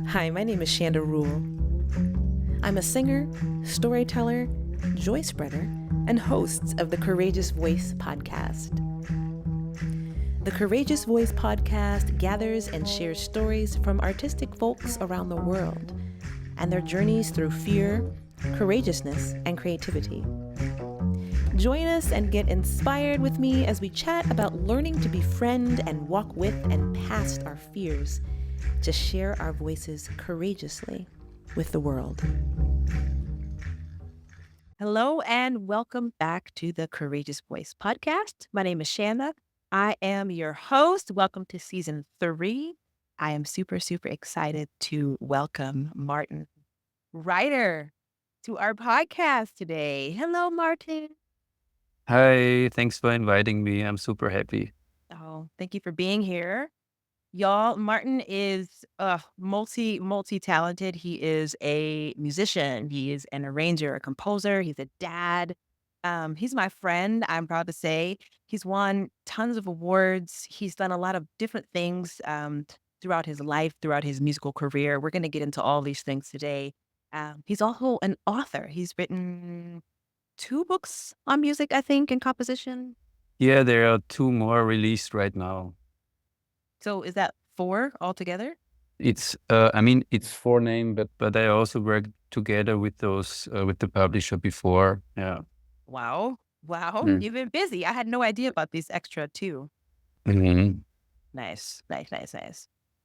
Hi, my name is Chanda Rule. I'm a singer, storyteller, joy spreader, and host of the Courageous Voice podcast. The Courageous Voice podcast gathers and shares stories from artistic folks around the world and their journeys through fear, courageousness, and creativity. Join us and get inspired with me as we chat about learning to befriend and walk with and past our fears to share our voices courageously with the world. Hello and welcome back to the Courageous Voice podcast. My name is Chanda. I am your host. Welcome to season 3. I am super excited to welcome Martin Reiter to our podcast today. Hello, Martin. Hi, thanks for inviting me. I'm super happy. Oh, thank you for being here. Y'all, Martin is multi-talented. He is a musician. He is an arranger, a composer. He's a dad. He's my friend, I'm proud to say. He's won tons of awards. He's done a lot of different things throughout his life, throughout his musical career. We're going to get into all these things today. He's also an author. He's written 2 books on music, I think, and composition. Yeah, there are 2 more released right now. So is that 4 altogether? It's 4 name, but I also worked together with with the publisher before. Yeah. Wow. Wow. Mm. You've been busy. I had no idea about these extra 2. Mhm. Nice.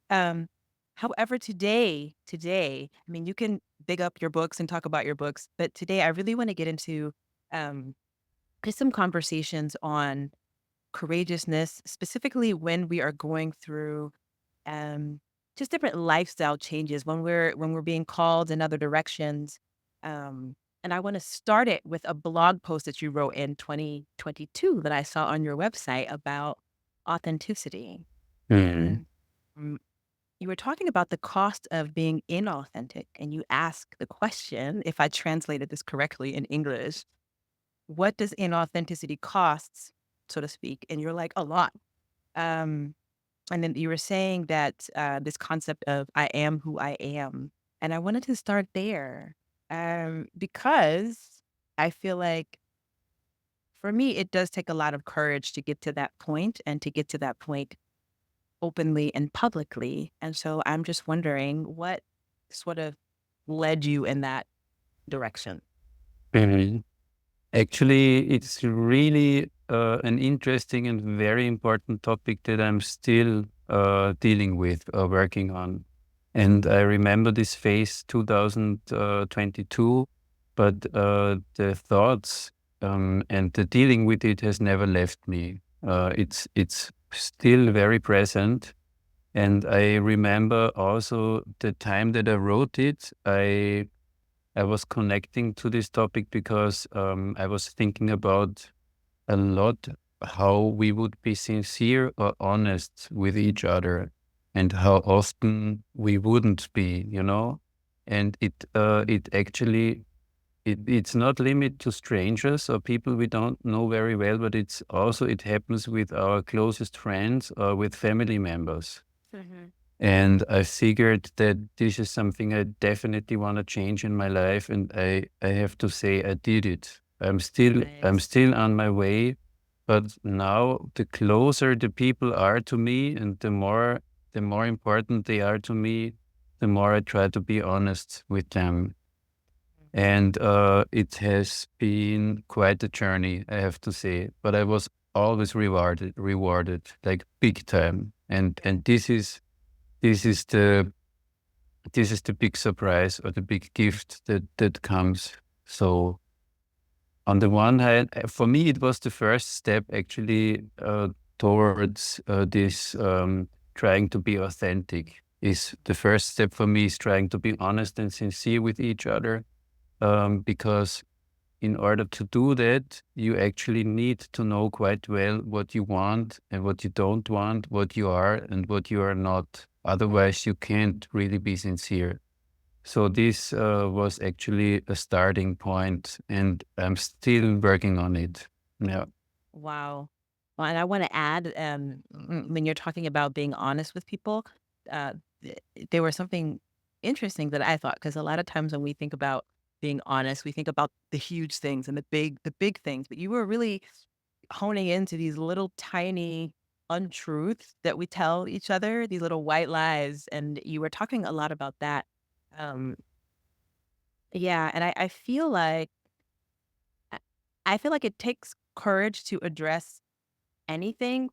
Um, however, today, I mean, you can big up your books and talk about your books, but today I really want to get into um, just some conversations on courageousness, specifically when we are going through um, just different lifestyle changes, when we're being called in other directions. And I want to start it with a blog post that you wrote in 2022 that I saw on your website about authenticity. Mhm. And mm, you were talking about the cost of being inauthentic, and you asked the question, if I translated this correctly in English, what does inauthenticity costs, so to speak? And you're like, a lot. Um, and then you were saying that this concept of I am who I am. And I wanted to start there because I feel like for me, it does take a lot of courage to get to that point and to get to that point openly and publicly. And so I'm just wondering what sort of led you in that direction. Mhm. Actually, it's really an interesting and very important topic that I'm still dealing with, working on. And I remember this phase 2022, but the thoughts and the dealing with it has never left me. It's still very present. And I remember also the time that I wrote it, I was connecting to this topic because I was thinking about a lot how we would be sincere or honest with each other and how often we wouldn't be, you know? And it actually, it's not limited to strangers or people we don't know very well, but it happens with our closest friends or with family members. Mhm. And I figured that this is something I definitely want to change in my life. And I have to say I did it. I'm Nice. still on my way, but now the closer the people are to me and the more important they are to me, the more I try to be honest with them. And it has been quite a journey, I have to say. But I was always rewarded like big time. And this is the big surprise or the big gift that comes. So on the one hand, for me, it was the first step actually towards this trying to be authentic. Is the first step for me is trying to be honest and sincere with each other, because in order to do that, you actually need to know quite well what you want and what you don't want, what you are and what you are not. Otherwise, you can't really be sincere. So this was actually a starting point, and I'm still working on it. Yeah. Wow. Well, and I want to add, when you're talking about being honest with people, uh, there was something interesting that I thought, because a lot of times when we think about being honest, we think about the huge things and the big things, but you were really honing into these little tiny untruths that we tell each other, these little white lies, and you were talking a lot about that. Um, yeah, and I feel like I I feel like it takes courage to address anything,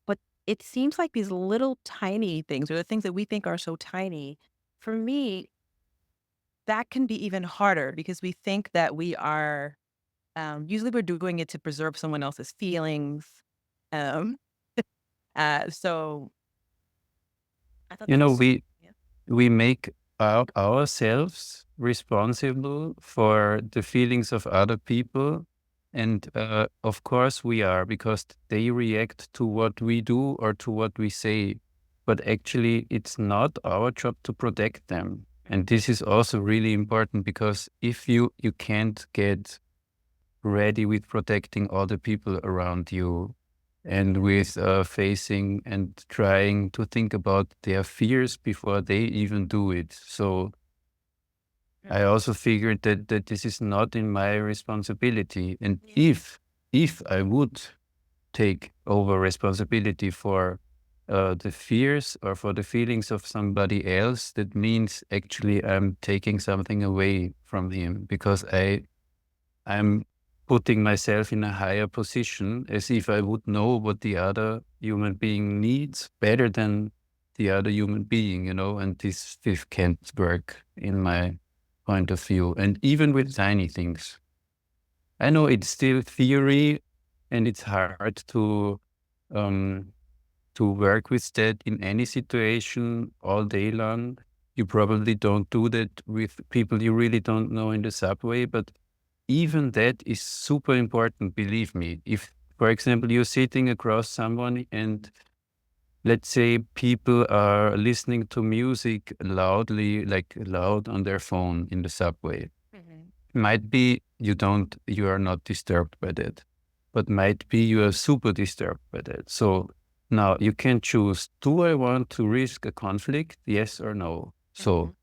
but it seems like these little tiny things, or the things that we think are so tiny, for me, that can be even harder because we think that we are, usually we're doing it to preserve someone else's feelings. Um, so I thought You that know, was, yeah. we make ourselves responsible for the feelings of other people. And of course we are, because they react to what we do or to what we say. But actually, it's not our job to protect them. And this is also really important, because if you can't get ready with protecting all the people around you, and with facing and trying to think about their fears before they even do it. So I Mhm. also figured that this is not in my responsibility. And Yeah. if I would take over responsibility for the fears or for the feelings of somebody else, that means actually I'm taking something away from him, because I'm putting myself in a higher position, as if I would know what the other human being needs better than the other human being, and this can't work in my point of view. And even with tiny things, I know it's still theory, and it's hard um, to work with that in any situation all day long. You probably don't do that with people you really don't know in the subway, but even that is super important, believe me. If, for example, you're sitting across someone and let's say people are listening to music loudly, like loud on their phone in the subway. Mhm. Might be you are not disturbed by that, but might be you are super disturbed by that. So now you can choose, do I want to risk a conflict? Yes or no? So Mhm.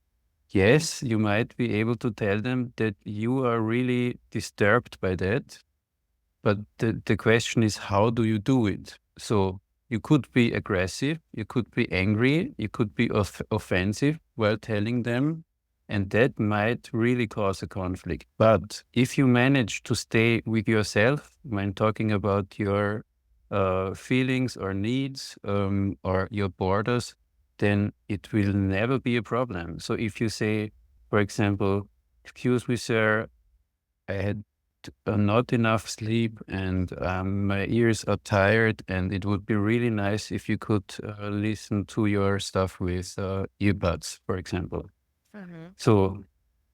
yes, you might be able to tell them that you are really disturbed by that, but the question is, how do you do it? So you could be aggressive, you could be angry, you could be offensive while telling them, and that might really cause a conflict. But if you manage to stay with yourself when talking about your feelings or needs, or your borders, then it will never be a problem. So if you say, for example, excuse me, sir, I had not enough sleep, and my ears are tired, and it would be really nice if you could listen to your stuff with earbuds, for example. Mhm. So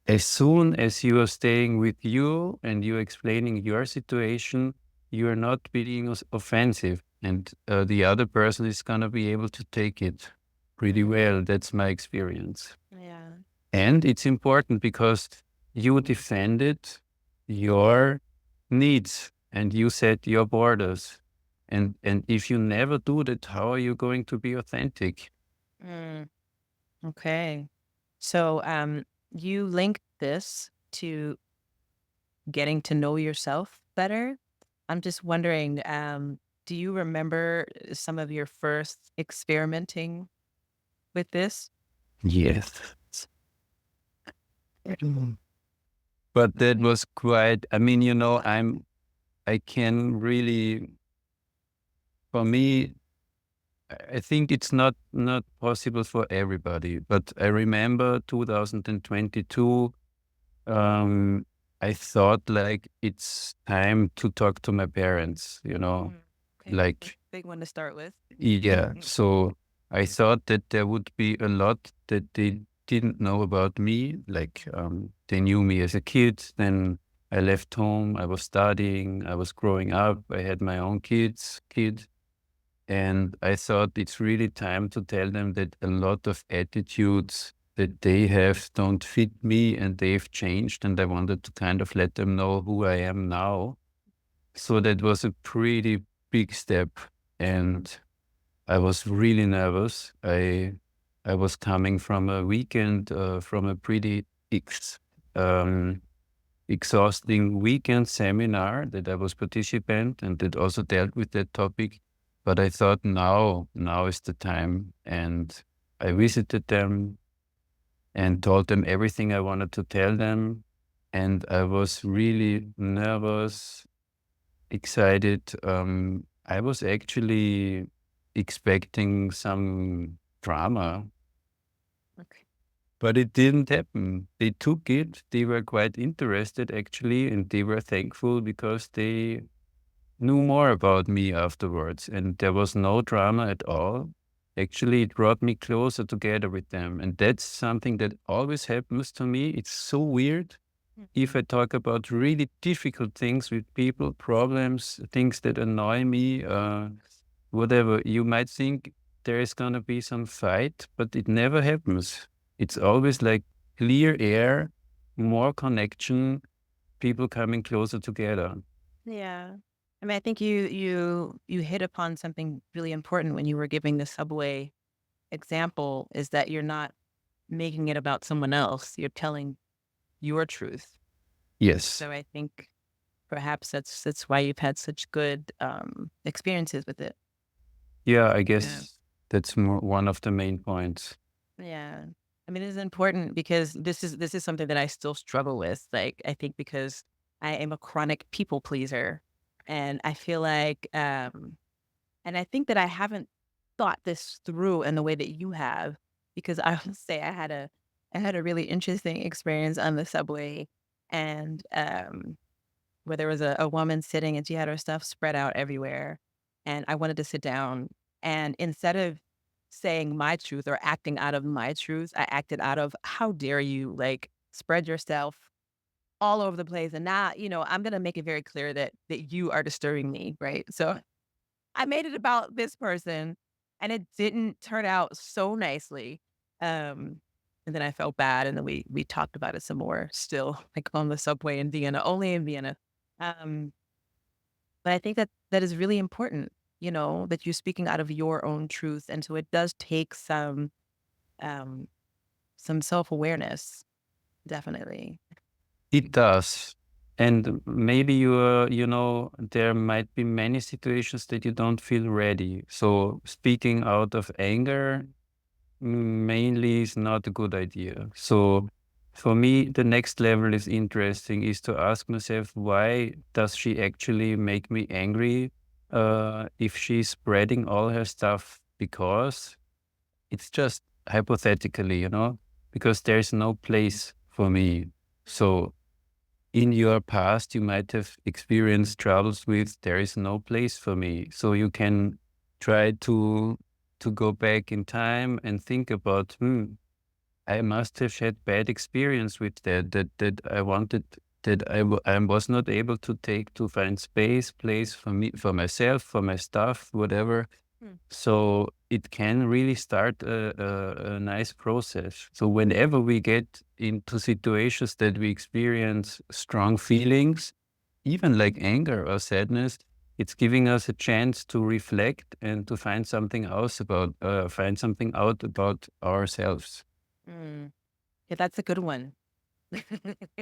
as soon as you are staying with you and you're explaining your situation, you are not being offensive, and the other person is going to be able to take it pretty Mhm. well. That's my experience. Yeah. And it's important because you defended your needs and you set your borders. And if you never do that, how are you going to be authentic? Mm. Okay. So, you link this to getting to know yourself better. I'm just wondering, do you remember some of your first experimenting with this? Yes. Mm. But that was quite, I mean, I can really, for me, I think it's not possible for everybody, but I remember 2022. Um, I thought like it's time to talk to my parents, Mm. Okay. That's like, a big one to start with. yeah. Mm. So I thought that there would be a lot that they didn't know about me. Like, they knew me as a kid. Then I left home. I was studying. I was growing up. I had my own kid. And I thought it's really time to tell them that a lot of attitudes that they have don't fit me, and they've changed. And I wanted to kind of let them know who I am now. So that was a pretty big step. And I was really nervous. I I was coming from a weekend, from a pretty um, exhausting weekend seminar that I was participant and that also dealt with that topic. But I thought now is the time. And I visited them and told them everything I wanted to tell them. And I was really nervous, excited. I was actually expecting some drama, Okay. but it didn't happen. They took it. They were quite interested actually, and they were thankful because they knew more about me afterwards. And there was no drama at all. Actually, it brought me closer together with them. And that's something that always happens to me. It's so weird. If Mhm. I talk about really difficult things with people, problems, things that annoy me, whatever, you might think there is going to be some fight, but it never happens. It's always like clear air, more connection, people coming closer together. Yeah. I mean, I think you hit upon something really important when you were giving the subway example, is that you're not making it about someone else. You're telling your truth. Yes. So I think perhaps that's why you've had such good experiences with it. Yeah, I Yeah. guess that's one of the main points. Yeah. I mean, this is important because this is something that I still struggle with. Like, I think because I am a chronic people pleaser, and I feel like, and I think that I haven't thought this through in the way that you have, because I would say I had a really interesting experience on the subway, and where there was a woman sitting and she had her stuff spread out everywhere. And I wanted to sit down. And instead of saying my truth or acting out of my truth, I acted out of, how dare you, like, spread yourself all over the place. And now, I'm going to make it very clear that you are disturbing me. Right. So I made it about this person, and it didn't turn out so nicely. Um, and then I felt bad, and then we talked about it some more still, like on the subway in Vienna, only in Vienna. Um, but I think that is really important, that you're speaking out of your own truth. And so it does take um, some self-awareness, definitely. It does. And maybe there might be many situations that you don't feel ready. So speaking out of anger mainly is not a good idea. So for me, the next level is interesting is to ask myself, why does she actually make me angry? If she's spreading all her stuff, because it's just hypothetically, because there's no place for me. So in your past, you might have experienced troubles with there is no place for me. So you can try to go back in time and think about, I must have had bad experience with that I wanted that I was not able to take to find place for me, for myself, for my stuff, whatever. Hmm. So it can really start a nice process. So whenever we get into situations that we experience strong feelings, even like anger or sadness, it's giving us a chance to reflect and to find something out about ourselves. Mm. Yeah, that's a good one.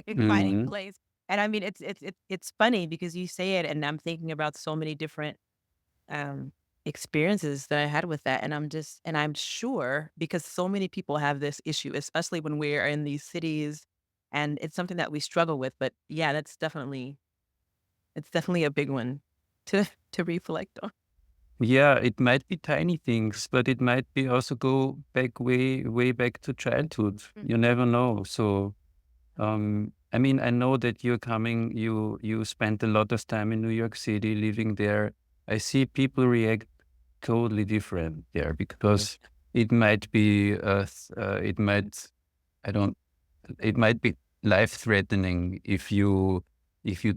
Finding Mhm. place. And I mean, it's funny because you say it, and I'm thinking about so many different um, experiences that I had with that. And I'm sure, because so many people have this issue, especially when we are in these cities, and it's something that we struggle with. But yeah, it's definitely a big one to reflect on. Yeah, it might be tiny things, but it might be also go back way back to childhood. You Mhm. never know. So I mean, I know that you spent a lot of time in New York City living there. I see people react totally different there because it might be, it might, I don't, it might be life threatening if you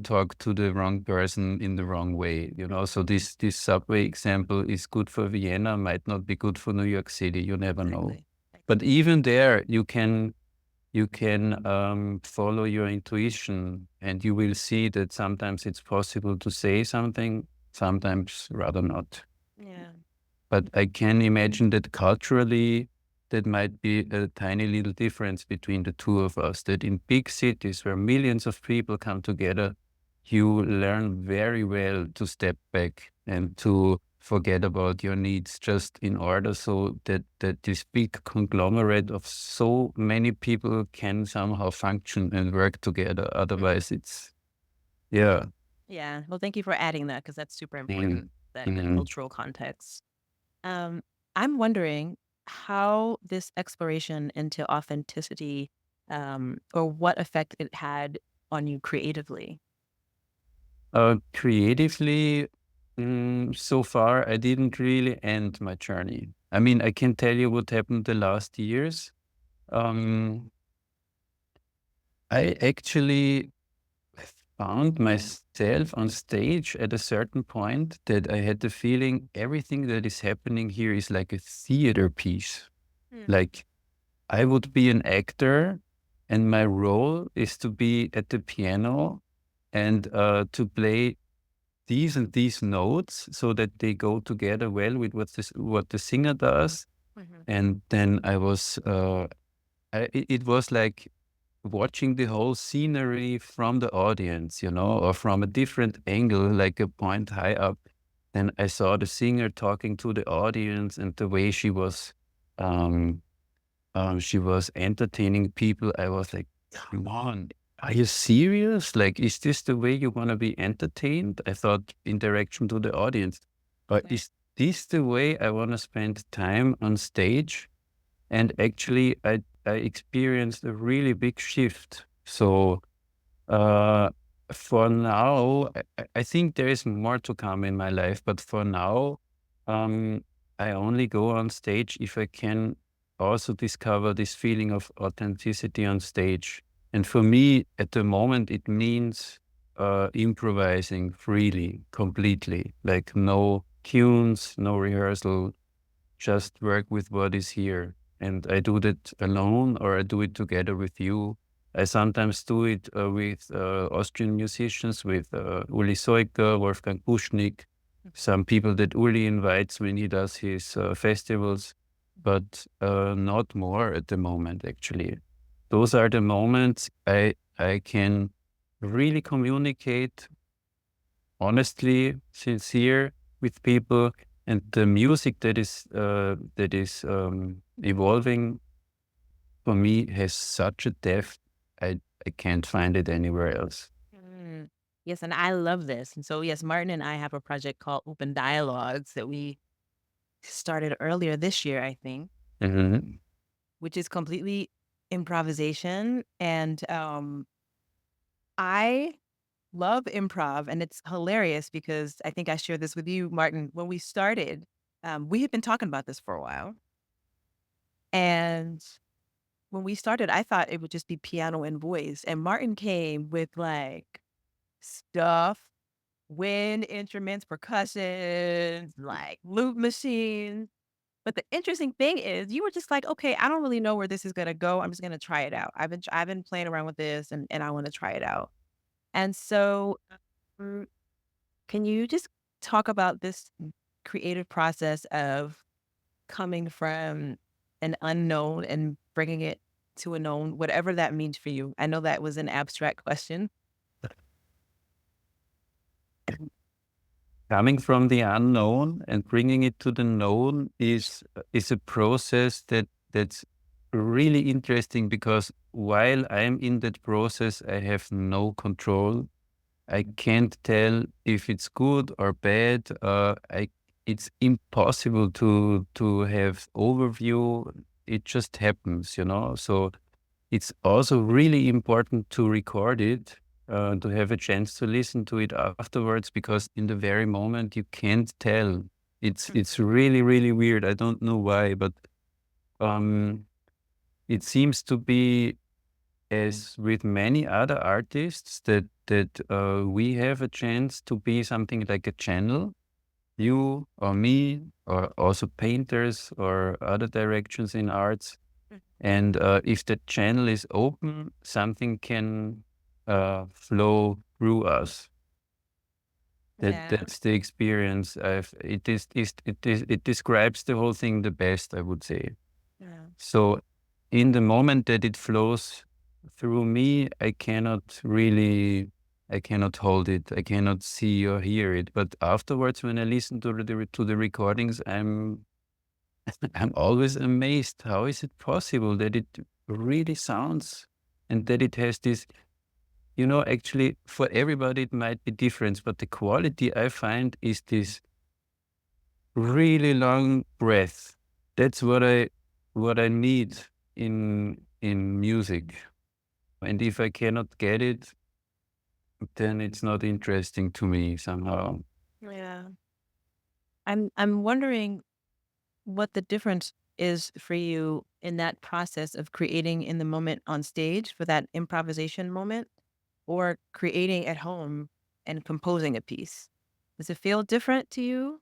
talk to the wrong person in the wrong way, So this subway example is good for Vienna, might not be good for New York City. You never know. Exactly. But even there, you can follow your intuition, and you will see that sometimes it's possible to say something, sometimes rather not. Yeah. But I can imagine that culturally, that might be a tiny little difference between the two of us. That in big cities where millions of people come together, you learn very well to step back and to forget about your needs just in order so that this big conglomerate of so many people can somehow function and work together. Mhm. Otherwise, it's, yeah. Yeah. Well, thank you for adding that because that's super Mm, important, that mm. cultural context. Um, I'm wondering how this exploration into authenticity, or what effect it had on you creatively. Creatively, so far, I didn't really end my journey. I mean, I can tell you what happened the last years. Um, I actually found myself on stage at a certain point that I had the feeling everything that is happening here is like a theater piece. Mm. Like I would be an actor, and my role is to be at the piano and to play these and these notes so that they go together well with what the singer does. Mhm. And then it was like watching the whole scenery from the audience, or from a different angle, like a point high up. Then I saw the singer talking to the audience and the way um, she was entertaining people. I was like, come on, are you serious? Like, is this the way you want to be entertained? I thought in direction to the audience. But Okay. is this the way I want to spend time on stage? And actually, I experienced a really big shift. So uh, for now, I think there is more to come in my life, but for now, I only go on stage if I can also discover this feeling of authenticity on stage. And for me, at the moment, it means improvising freely, completely, like no tunes, no rehearsal, just work with what is here. And I do that alone or I do it together with you. I sometimes do it with Austrian musicians, with Uli Soiker, Wolfgang Puschnik, Mhm. some people that Uli invites when he does his festivals, but not more at the moment, actually. Those are the moments I can really communicate honestly, sincere with people, and the music that is evolving for me has such a depth. I can't find it anywhere else. Mm. Yes, and I love this. And so, yes, Martin and I have a project called Open Dialogues that we started earlier this year, I think, Hmm. which is completely improvisation. And I love improv, and it's hilarious because I think I shared this with you, Martin. When we started, we had been talking about this for a while. And when we started, I thought it would just be piano and voice. And Martin came with like stuff, wind instruments, percussion, like loop machines. But the interesting thing is you were just like, okay, I don't really know where this is gonna go. I'm just gonna try it out. I've been playing around with this and I want to try it out. And so mm, can you just talk about this creative process of coming from an unknown and bringing it to a known, whatever that means for you? I know that was an abstract question. Coming from the unknown and bringing it to the known is a process that's really interesting because while I'm in that process, I have no control. I can't tell if it's good or bad. It's impossible to have overview. It just happens. So it's also really important to record it, to have a chance to listen to it afterwards, because in the very moment you can't tell. It's Mhm. really, really weird. I don't know why, but um, it seems to be as with many other artists that we have a chance to be something like a channel, you or me, or also painters or other directions in arts. Mm. And if the channel is open, something can flow through us. Yeah. That's the experience. It describes the whole thing the best, I would say. Yeah. So in the moment that it flows through me, I cannot hold it. I cannot see or hear it. But afterwards, when I listen to the recordings, I'm always amazed. How is it possible that it really sounds and that it has this, actually for everybody it might be different, but the quality I find is this really long breath. That's what I need in music. And if I cannot get it, then it's not interesting to me somehow. Yeah. I'm wondering what the difference is for you in that process of creating in the moment on stage for that improvisation moment or creating at home and composing a piece. Does it feel different to you?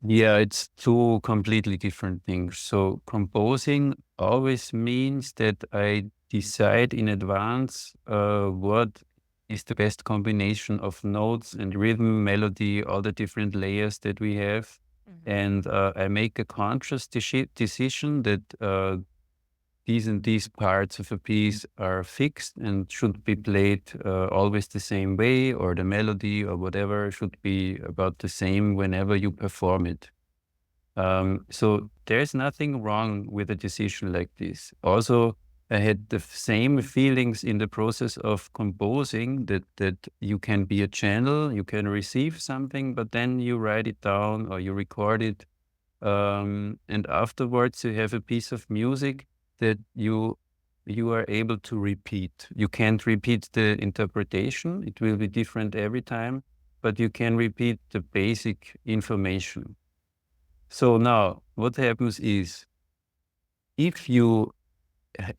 Yeah, it's two completely different things. So composing always means that I decide in advance what is the best combination of notes and rhythm, melody, all the different layers that we have. Mhm. And I make a conscious decision that these and these parts of a piece are fixed and should be played always the same way, or the melody or whatever should be about the same whenever you perform it. So there's nothing wrong with a decision like this. Also, I had the same feelings in the process of composing, that you can be a channel, you can receive something, but then you write it down or you record it. And afterwards you have a piece of music that you are able to repeat. You can't repeat the interpretation. It will be different every time, but you can repeat the basic information. So now what happens is, if you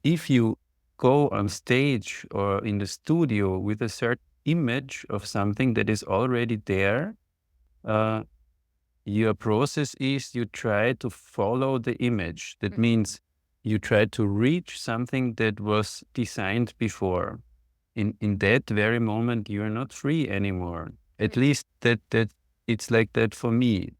if you go on stage or in the studio with a certain image of something that is already there, uh, your process is you try to follow the image. That Mhm. means you try to reach something that was designed before. In that very moment, you're not free anymore. At least that it's like that for me.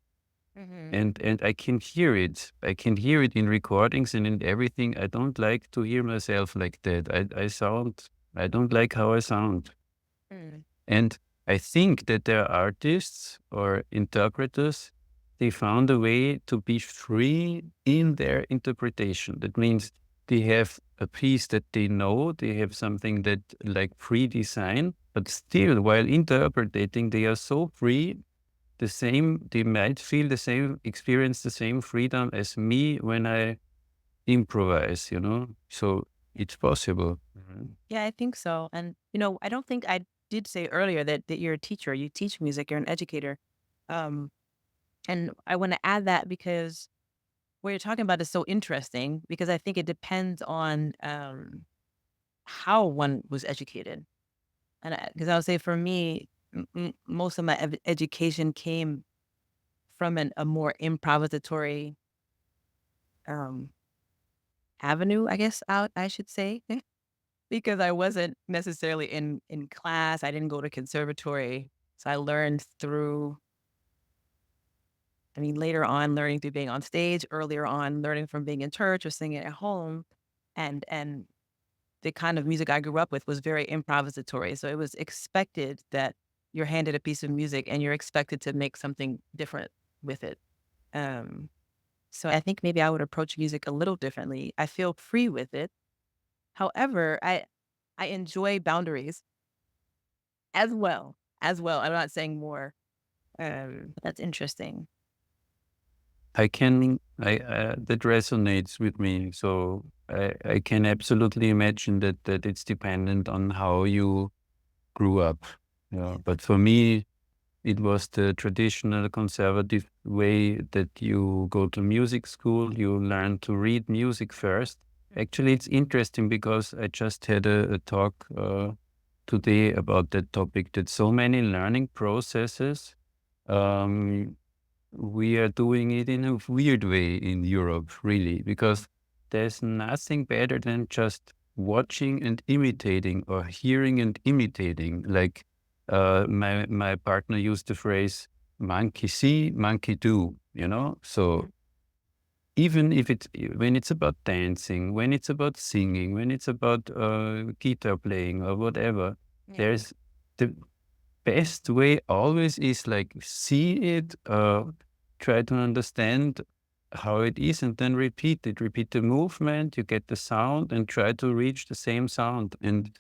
Mhm. And I can hear it. I can hear it in recordings and in everything. I don't like to hear myself like that. I don't like how I sound. Mhm. And I think that there are artists or interpreters, they found a way to be free in their interpretation. That means they have a piece that they know, they have something that like pre-designed, but still while interpreting, they are so free, they might feel the same, experience the same freedom as me when I improvise. So it's possible. Mhm. Yeah, I think so. And, I don't think I did say earlier that you're a teacher, you teach music, you're an educator. Um, and I want to add that because what you're talking about is so interesting because I think it depends on how one was educated. And because I would say for me, most of my education came from a more improvisatory um, avenue, I guess I should say, because I wasn't necessarily in class. I didn't go to conservatory, so I learned through. I mean, later on, learning through being on stage. Earlier on, learning from being in church or singing at home, and the kind of music I grew up with was very improvisatory. So it was expected that you're handed a piece of music and you're expected to make something different with it. Um, so I think maybe I would approach music a little differently. I feel free with it. However, I enjoy boundaries as well. As well. I'm not saying more. But that's interesting. That resonates with me. So I can absolutely imagine that it's dependent on how you grew up. Yeah. Yeah. But for me, it was the traditional conservative way that you go to music school, you learn to read music first. Actually, it's interesting because I just had a talk today about that topic, that so many learning processes, um, we are doing it in a weird way in Europe, really, because there's nothing better than just watching and imitating, or hearing and imitating. Like my partner used the phrase "monkey see, monkey do." So even if it's when it's about dancing, when it's about singing, when it's about guitar playing or whatever, Yeah. there's the best way always is like see it, try to understand how it is, and then repeat it. Repeat the movement, you get the sound, and try to reach the same sound. And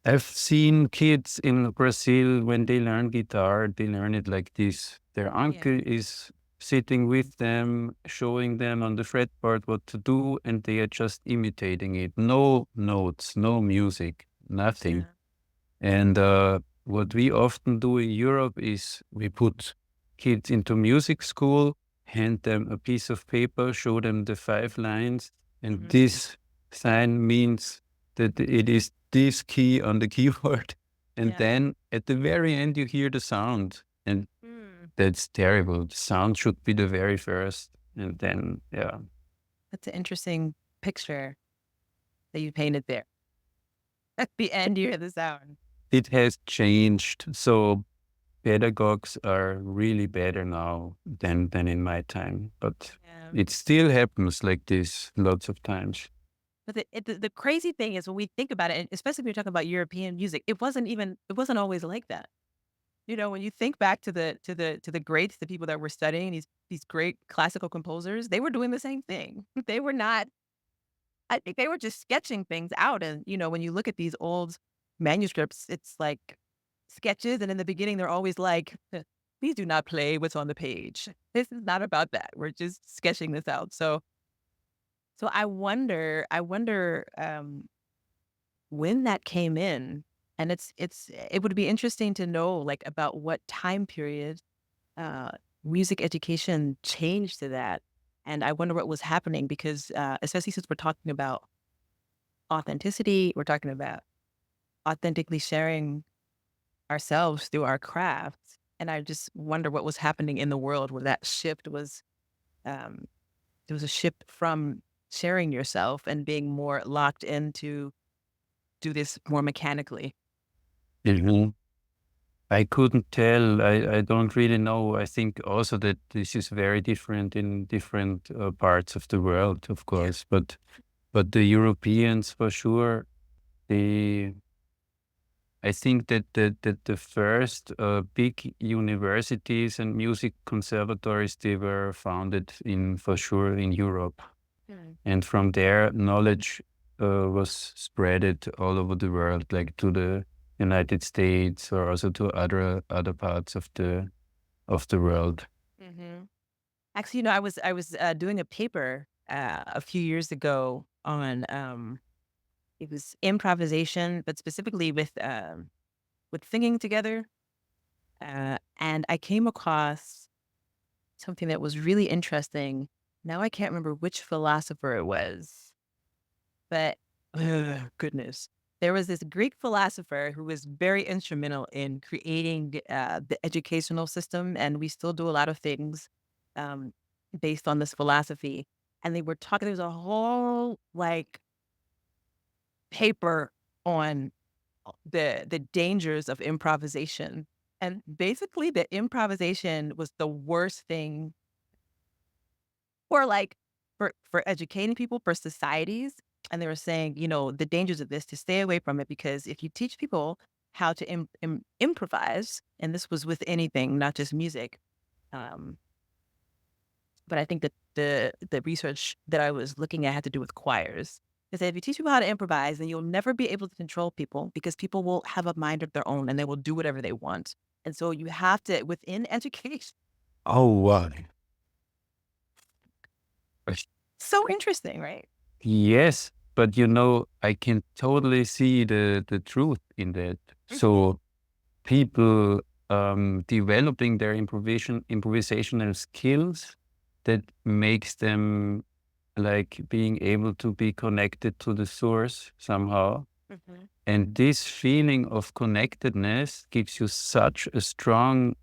I've seen kids in Brazil when they learn guitar, they learn it like this. Their Yeah. uncle is sitting with them, showing them on the fretboard what to do, and they are just imitating it. No notes, no music, nothing. Yeah. And what we often do in Europe is we put kids into music school, hand them a piece of paper, show them the 5 lines, and Hmm. this sign means that it is this key on the keyboard. And Yeah. then at the very end, you hear the sound, and Mm. that's terrible. The sound should be the very first. And then, yeah, That's an interesting picture that you painted there. At the end, you hear the sound. it has changed. So pedagogues are really better now than in my time, but Yeah. it still happens like this lots of times. But the crazy thing is when we think about it, and especially when you're talking about European music, it wasn't always like that. You know, when you think back to the greats, the people that were studying these great classical composers, they were doing the same thing. They were not. I think they were just sketching things out, and you know, when you look at these old manuscripts, it's like sketches, and in the beginning, they're always like, "Please do not play what's on the page. This is not about that. We're just sketching this out." So I wonder when that came in, and it would be interesting to know, like, about what time period, uh, music education changed to that, and I wonder what was happening because, especially since we're talking about authenticity, we're talking about authentically sharing ourselves through our craft, and I just wonder what was happening in the world where that shift was, um, there was a shift from sharing yourself and being more locked into do this more mechanically. Mhm. I couldn't tell. I don't really know. I think also that this is very different in different parts of the world, of Yeah. course. But the Europeans, for sure, they. I think that the first big universities and music conservatories they were founded in for sure in Europe. Mm. And from there, knowledge was spreaded all over the world, like to the United States or also to other parts of the world. Mhm. Actually, you know, I was doing a paper, a few years ago on, it was improvisation, but specifically with singing together, and I came across something that was really interesting. Now I can't remember which philosopher it was, but goodness. There was this Greek philosopher who was very instrumental in creating the educational system, and we still do a lot of things um, based on this philosophy. And they were talking. There was a whole like paper on the dangers of improvisation, and basically, the improvisation was the worst thing for like for educating people, for societies, and they were saying, you know, the dangers of this, to stay away from it, because if you teach people how to improvise, and this was with anything, not just music, um, but I think that the research that I was looking at had to do with choirs. They said if you teach people how to improvise, then you'll never be able to control people because people will have a mind of their own and they will do whatever they want. And so you have to, within education, Oh, wow. so interesting, right? Yes, but you know, I can totally see the truth in that. Hmm. So people developing their improvisational skills that makes them like being able to be connected to the source somehow. Hmm. And this feeling of connectedness gives you such a strength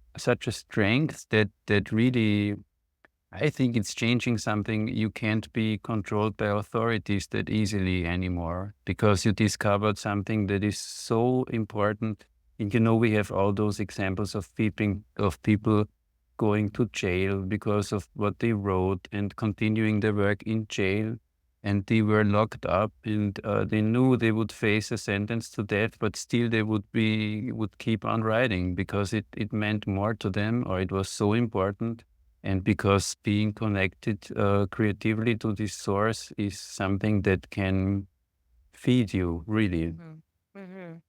that really I think it's changing something. You can't be controlled by authorities that easily anymore because you discovered something that is so important. And you know, we have all those examples of people going to jail because of what they wrote and continuing their work in jail. And they were locked up, and they knew they would face a sentence to death, but still they would keep on writing because it meant more to them, or it was so important. And because being connected creatively to this source is something that can feed you, really. Mhm. Mhm.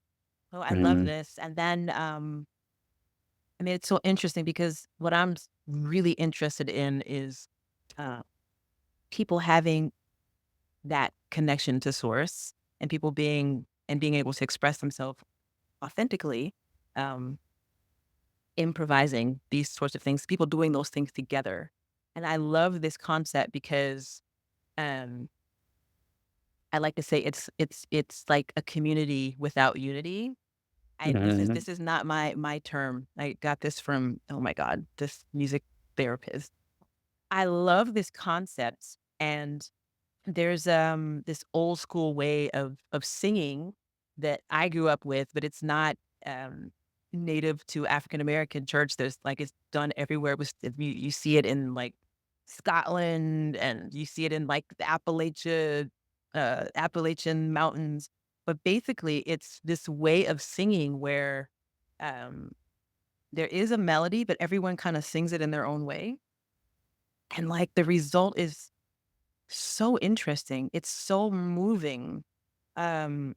Oh, I love Mm. this. And then, I mean, it's so interesting because what I'm really interested in is uh, people having that connection to source and people being able to express themselves authentically, um, improvising these sorts of things, people doing those things together. And I love this concept because um, I like to say it's like a community without unity. Mhm. This is not my term. I got this from, oh my god, this music therapist. I love this concept, and there's this old school way of singing that I grew up with, but it's not um native to African American church. There's like it's done everywhere. With you see it in like Scotland, and you see it in like the Appalachian mountains. But basically, it's this way of singing where um, there is a melody, but everyone kind of sings it in their own way, and like the result is so interesting. It's so moving. Um,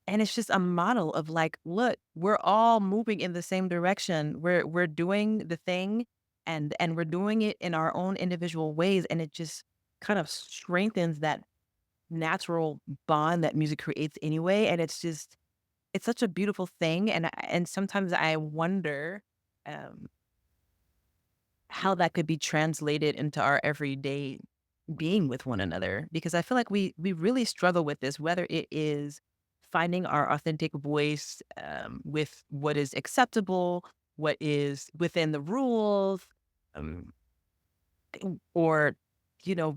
and it's just a model of like, look, we're all moving in the same direction. We're doing the thing and we're doing it in our own individual ways. And it just kind of strengthens that natural bond that music creates anyway. And it's such a beautiful thing. And sometimes I wonder um how that could be translated into our everyday being with one another, because I feel like we really struggle with this, whether it is finding our authentic voice with what is acceptable, what is within the rules, um, or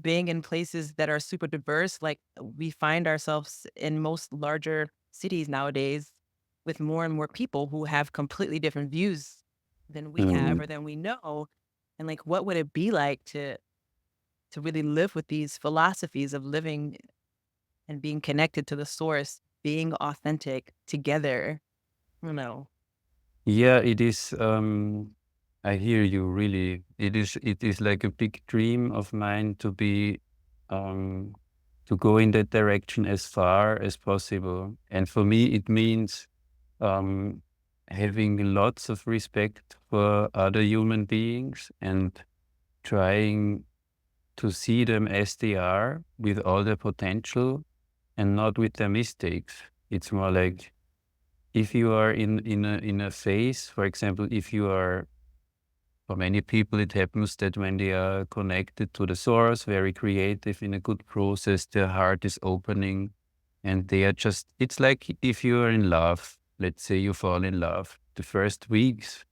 being in places that are super diverse. Like we find ourselves in most larger cities nowadays with more and more people who have completely different views than we have Mhm. or than we know. And like, what would it be like to really live with these philosophies of living and being connected to the source, being authentic together, you know. Yeah, it is. I hear you. Really, it is. It is like a big dream of mine um, to go in that direction as far as possible. And for me, it means um, having lots of respect for other human beings and trying to see them as they are with all their potential and not with their mistakes. It's more like if you are in a phase, for example, if you are for many people, it happens that when they are connected to the source, very creative in a good process, their heart is opening and they are just, it's like if you are in love, let's say you fall in love, the first weeks,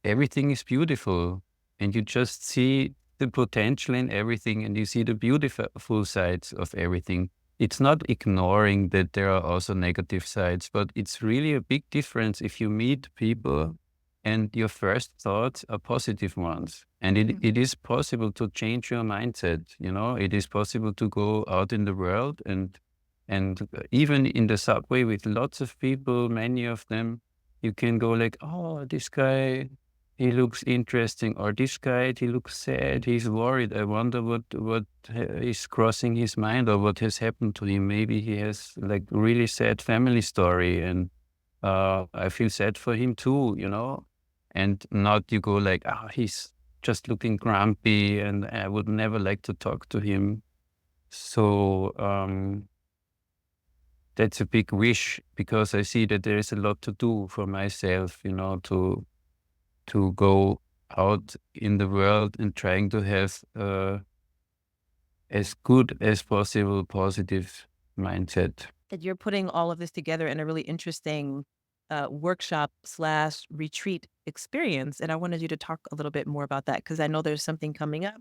everything is beautiful and you just see the potential in everything and you see the beautiful sides of everything. It's not ignoring that there are also negative sides, but it's really a big difference if you meet people and your first thoughts are positive ones. And Mhm. it is possible to change your mindset. You know, it is possible to go out in the world and even in the subway with lots of people, many of them, you can go like, oh, this guy, he looks interesting, or this guy, he looks sad, he's worried. I wonder what is crossing his mind or what has happened to him. Maybe he has like really sad family story, and I feel sad for him too, you know. And not you go like, ah, he's just looking grumpy, and I would never like to talk to him. So that's a big wish because I see that there is a lot to do for myself, you know, to go out in the world and trying to have as good as possible positive mindset. That you're putting all of this together in a really interesting workshop slash retreat experience. And I wanted you to talk a little bit more about that because I know there's something coming up.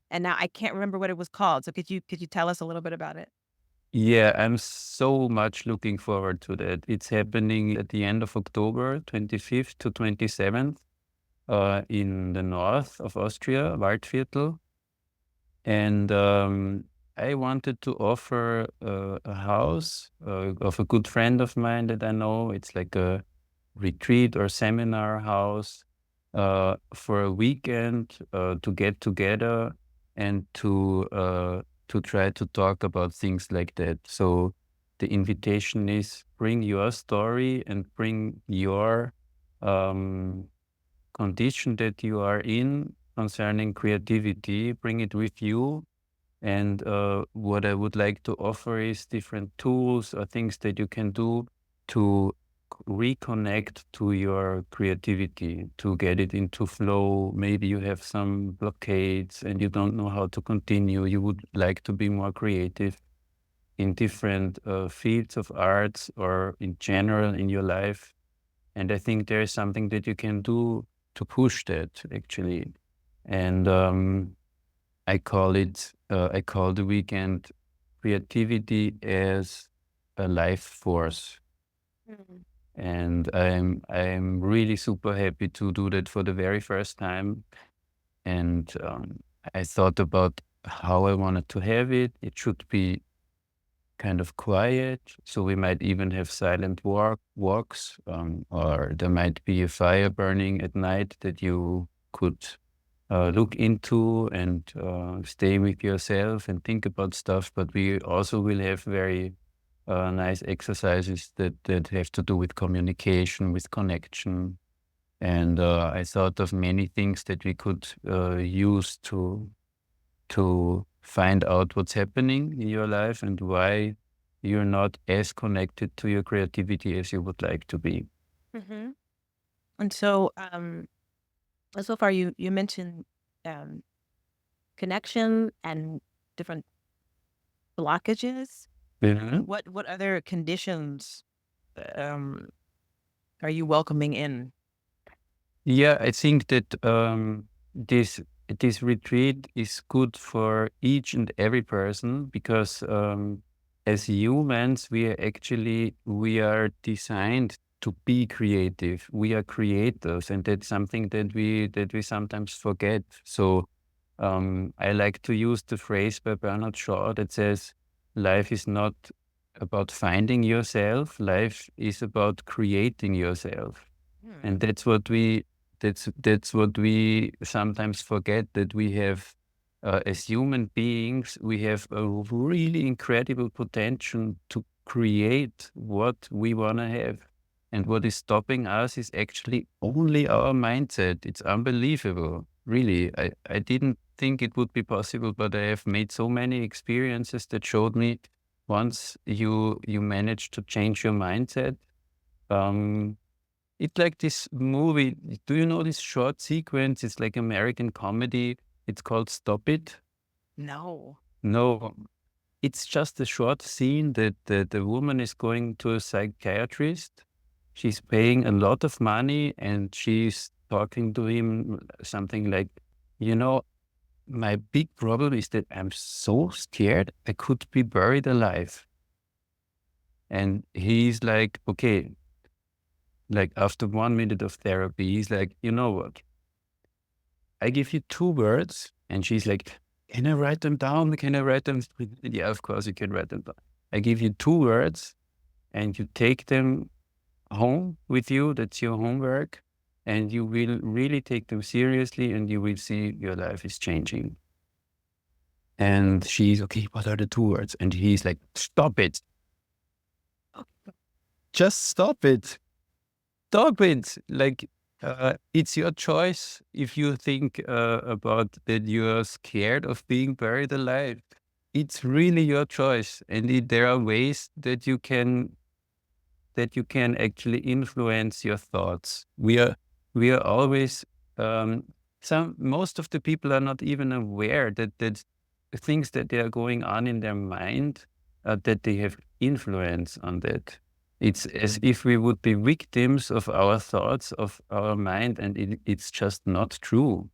And now I can't remember what it was called. So could you tell us a little bit about it? Yeah, I'm so much looking forward to that. It's happening at the end of October, 25th to 27th. in the north of Austria, Waldviertel. And I wanted to offer a house of a good friend of mine that I know. It's like a retreat or seminar house for a weekend to get together and to try to talk about things like that. So the invitation is bring your story and bring your um, condition that you are in concerning creativity, bring it with you. And what I would like to offer is different tools or things that you can do to reconnect to your creativity, to get it into flow. Maybe you have some blockades and you don't know how to continue. You would like to be more creative in different fields of arts or in general in your life. And I think there is something that you can do to push that actually. And I call the weekend creativity as a life force. Mm. And I'm really super happy to do that for the very first time. And I thought about how I wanted to have it. It should be kind of quiet. So we might even have silent walks, or there might be a fire burning at night that you could look into and stay with yourself and think about stuff. But we also will have very nice exercises that have to do with communication, with connection. And I thought of many things that we could use to find out what's happening in your life and why you're not as connected to your creativity as you would like to be. Mhm. And so, so far you mentioned um, connection and different blockages. Mhm. What other conditions um, are you welcoming in? Yeah, I think that this retreat is good for each and every person because as humans, we are designed to be creative. We are creators, and that's something that we sometimes forget. So I like to use the phrase by Bernard Shaw that says, "Life is not about finding yourself. Life is about creating yourself." Hmm. And that's what we sometimes forget, that we have as human beings, we have a really incredible potential to create what we want to have. And what is stopping us is actually only our mindset. It's unbelievable. Really. I didn't think it would be possible, but I have made so many experiences that showed me once you manage to change your mindset, um, it's like this movie. Do you know this short sequence? It's like American comedy. It's called Stop It. No. No, it's just a short scene that the woman is going to a psychiatrist. She's paying a lot of money and she's talking to him something like, you know, my big problem is that I'm so scared I could be buried alive. And he's like, okay, like after 1 minute of therapy, he's like, you know what? I give you two words. And she's like, can I write them down? Can I write them? Yeah, of course you can write them down. I give you two words and you take them home with you. That's your homework. And you will really take them seriously and you will see your life is changing. And she's okay, what are the two words? And he's like, stop it. Just stop it. Stop it. Like, it's your choice if you think about that you're scared of being buried alive. It's really your choice, and there are ways that you can actually influence your thoughts. We are always most of the people are not even aware that the things that they are going on in their mind that they have influence on that. It's as if we would be victims of our thoughts, of our mind, and it's just not true.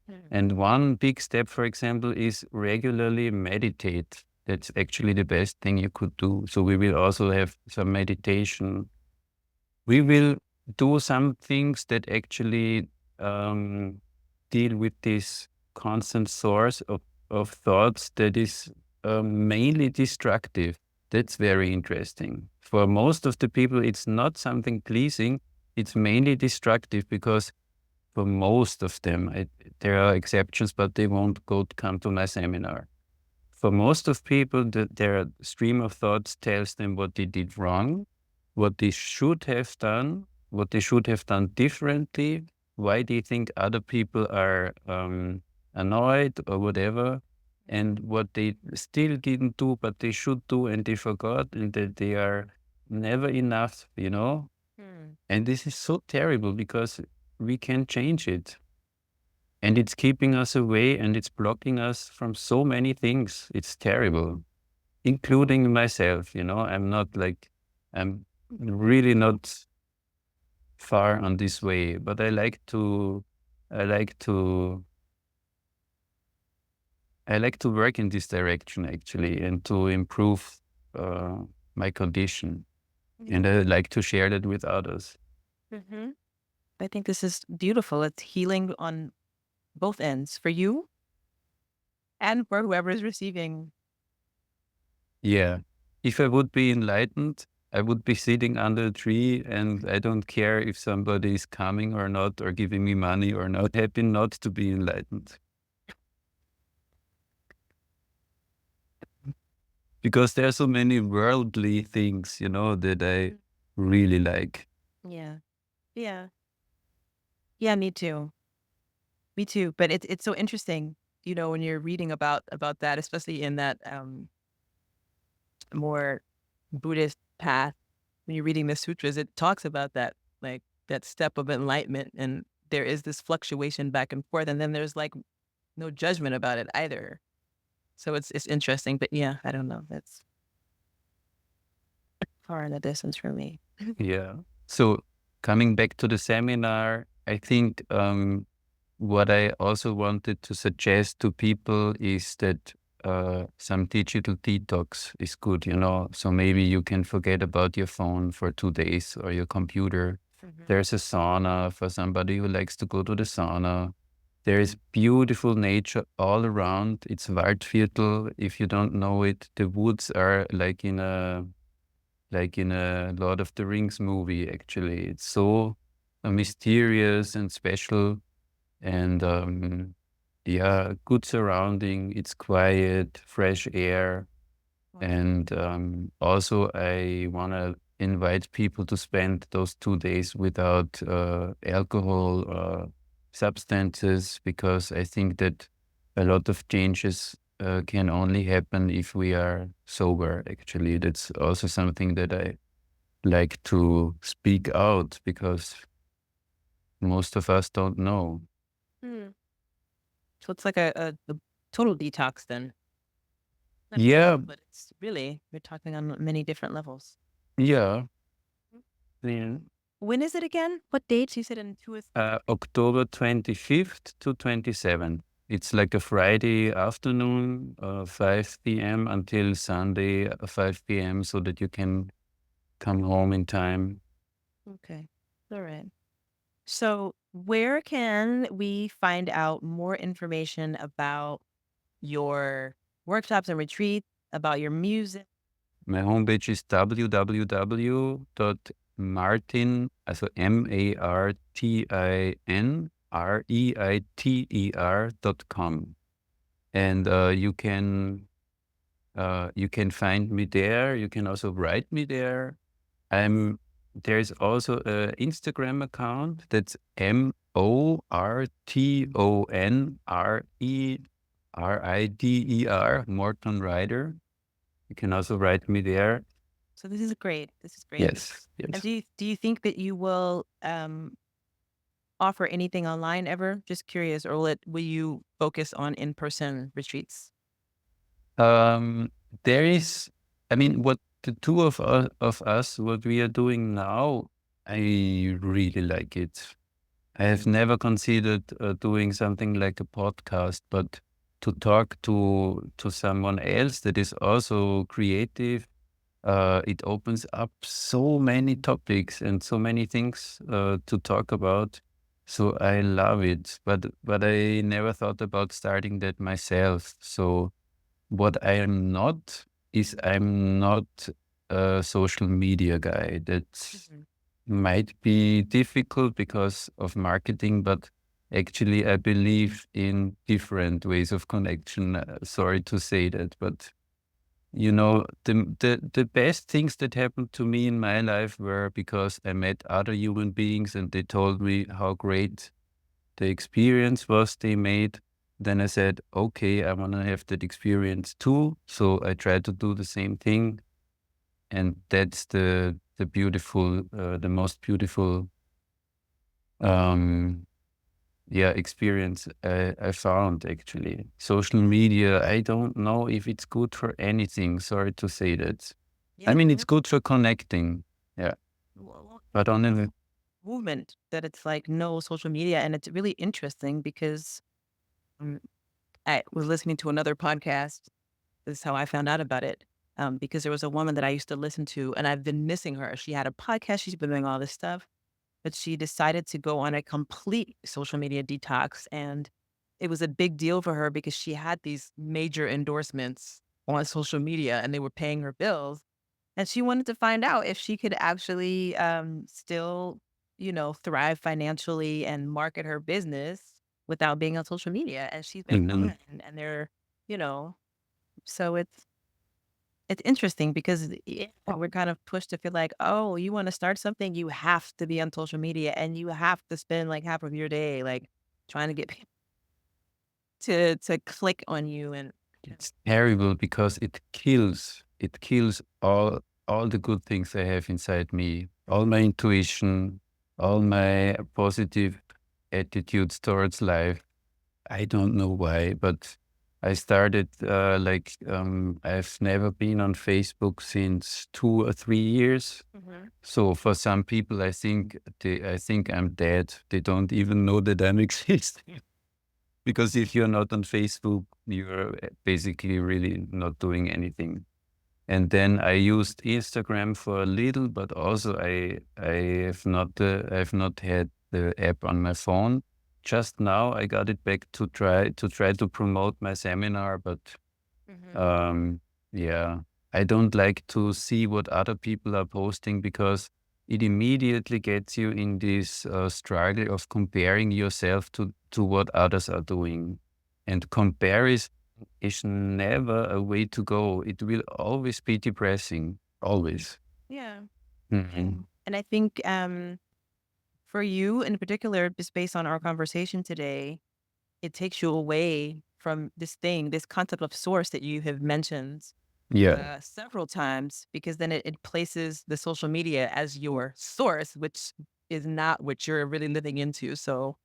Hmm. And one big step, for example, is regularly meditate. That's actually the best thing you could do. So we will also have some meditation. We will do some things that actually um, deal with this constant source of thoughts that is mainly destructive. That's very interesting. For most of the people, it's not something pleasing. It's mainly destructive because for most of them, there are exceptions, but they won't come to my seminar. For most of people, their stream of thoughts tells them what they did wrong, what they should have done, what they should have done differently, why they think other people are annoyed or whatever, and what they still didn't do, but they should do and they forgot, and that they are never enough, you know? Hmm. And this is so terrible because we can change it. And it's keeping us away and it's blocking us from so many things. It's terrible, including myself. I'm not like, I'm really not far on this way, but I like to, I like to work in this direction actually and to improve uh, my condition. Yeah. And I like to share that with others. Hmm. I think this is beautiful. It's healing on both ends for you and for whoever is receiving. Yeah. If I would be enlightened, I would be sitting under a tree and I don't care if somebody is coming or not, or giving me money or not. Happy not to be enlightened. Because there are so many worldly things, that I Mm. really like. Yeah. Yeah. Yeah, me too. Me too. But it's so interesting, when you're reading about that, especially in that more Buddhist path, when you're reading the sutras, it talks about that, like that step of enlightenment. And there is this fluctuation back and forth. And then there's like no judgment about it either. So it's interesting. But yeah, I don't know. That's far in the distance for me. Yeah. So coming back to the seminar, I think what I also wanted to suggest to people is that some digital detox is good. So maybe you can forget about your phone for 2 days or your computer. Mhm. There's a sauna for somebody who likes to go to the sauna. There is beautiful nature all around. It's Waldviertel. If you don't know it, the woods are like in a Lord of the Rings movie, actually. It's so mysterious and special and yeah, good surrounding. It's quiet, fresh air. Wow. And also I want to invite people to spend those 2 days without alcohol or substances, because I think that a lot of changes can only happen if we are sober. Actually, that's also something that I like to speak out, because most of us don't know. Hmm. So it's like a total detox then. Not Yeah, total, but it's really, we're talking on many different levels. yeah. Mhm. Yeah. When is it again? What dates? You said in two or October 25th to 27th. It's like a Friday afternoon, 5 p.m. until Sunday, 5 p.m., so that you can come home in time. Okay. All right. So where can we find out more information about your workshops and retreats, about your music? My homepage is www.martin, also MartinReiter.com. And you can find me there. You can also write me there. I'm There's also an Instagram account that's MortonReider, Morton Rider. You can also write me there. So this is great. This is great. Yes, And yes. do you think that you will offer anything online ever? Just curious, or will you focus on in-person retreats? Um, there is, I mean, what the two of us, what we are doing now, I really like it. I have never considered doing something like a podcast, but to talk to someone else that is also creative, it opens up so many topics and so many things to talk about. So I love it, but I never thought about starting that myself. So what I am not is I'm not a social media guy. That Mhm. might be difficult because of marketing, but actually I believe in different ways of connection. Sorry to say that, but the best things that happened to me in my life were because I met other human beings and they told me how great the experience was they made. Then I said, okay, I want to have that experience too. So I tried to do the same thing. And that's the beautiful, the most beautiful, um, yeah, experience I found actually. Social media, I don't know if it's good for anything. Sorry to say that. I Yeah. mean, it's good for connecting. Yeah. Well, But on a, movement that it's like no social media. And it's really interesting because um, I was listening to another podcast. This is how I found out about it. Because there was a woman that I used to listen to, and I've been missing her. She had a podcast. She's been doing all this stuff, but she decided to go on a complete social media detox. And it was a big deal for her because she had these major endorsements on social media and they were paying her bills. And she wanted to find out if she could actually still, thrive financially and market her business without being on social media. And she's been Mhm. fine. And they're, you know, so it's interesting because we're kind of pushed to feel like, oh, you want to start something, you have to be on social media and you have to spend like half of your day like trying to get people to click on you and It's terrible because it kills all the good things I have inside me, all my intuition, all my positive attitudes towards life. I don't know why, but I started I've never been on Facebook since 2 or 3 years. Mhm. So for some people, I think I'm dead. They don't even know that I'm existing. Because if you're not on Facebook, you're basically really not doing anything. And then I used Instagram for a little, but also I have not had the app on my phone. Just now I got it back to try to promote my seminar, but Mhm. um, yeah, I don't like to see what other people are posting because it immediately gets you in this struggle of comparing yourself to what others are doing. And comparison is never a way to go. It will always be depressing. Always. Yeah. Yeah. Mhm. And I think for you in particular, just based on our conversation today, it takes you away from this concept of source that you have mentioned Yeah. several times, because then it places the social media as your source, which is not what you're really living into. So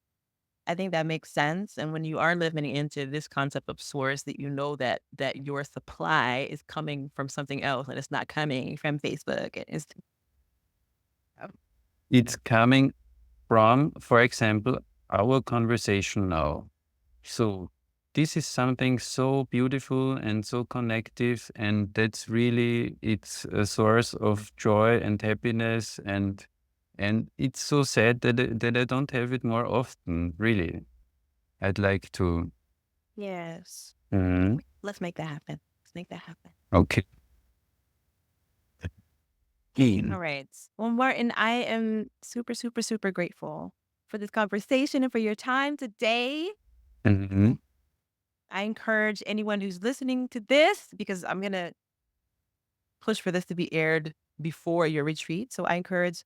I think that makes sense. And when you are living into this concept of source, that you know that your supply is coming from something else and it's not coming from Facebook and Instagram. It's coming from, for example, our conversation now. So this is something so beautiful and so connective, and that's really it's a source of joy and happiness, and it's so sad that I don't have it more often. Really, I'd like to. Yes. Mhm. Let's make that happen. Let's make that happen. Okay. All right. Well, Martin, I am super, super, super grateful for this conversation and for your time today. Mhm. I encourage anyone who's listening to this, because I'm going to push for this to be aired before your retreat. So I encourage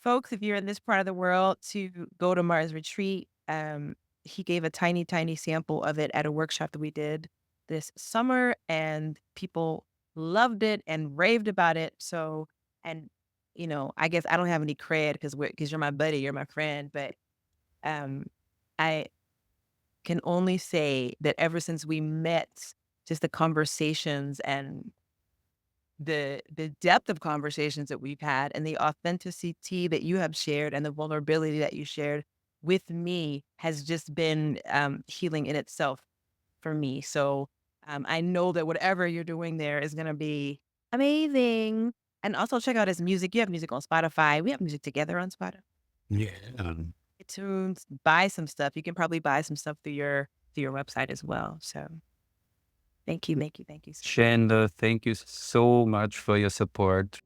folks, if you're in this part of the world, to go to Mars Retreat. He gave a tiny, tiny sample of it at a workshop that we did this summer, and people loved it and raved about it. So, and I guess I don't have any cred because you're my buddy, you're my friend, but um, I can only say that ever since we met, just the conversations and the depth of conversations that we've had and the authenticity that you have shared and the vulnerability that you shared with me has just been healing in itself for me. So I know that whatever you're doing there is going to be amazing. And also check out his music. You have music on Spotify. We have music together on Spotify. Yeah. iTunes, buy some stuff. You can probably buy some stuff through your website as well. So thank you so much. Shanda, thank you so much for your support.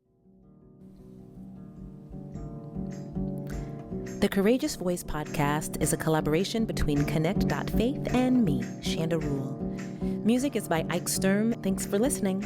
The Courageous Voice podcast is a collaboration between Connect.Faith and me, Chanda Rule. Music is by Ike Sturm. Thanks for listening.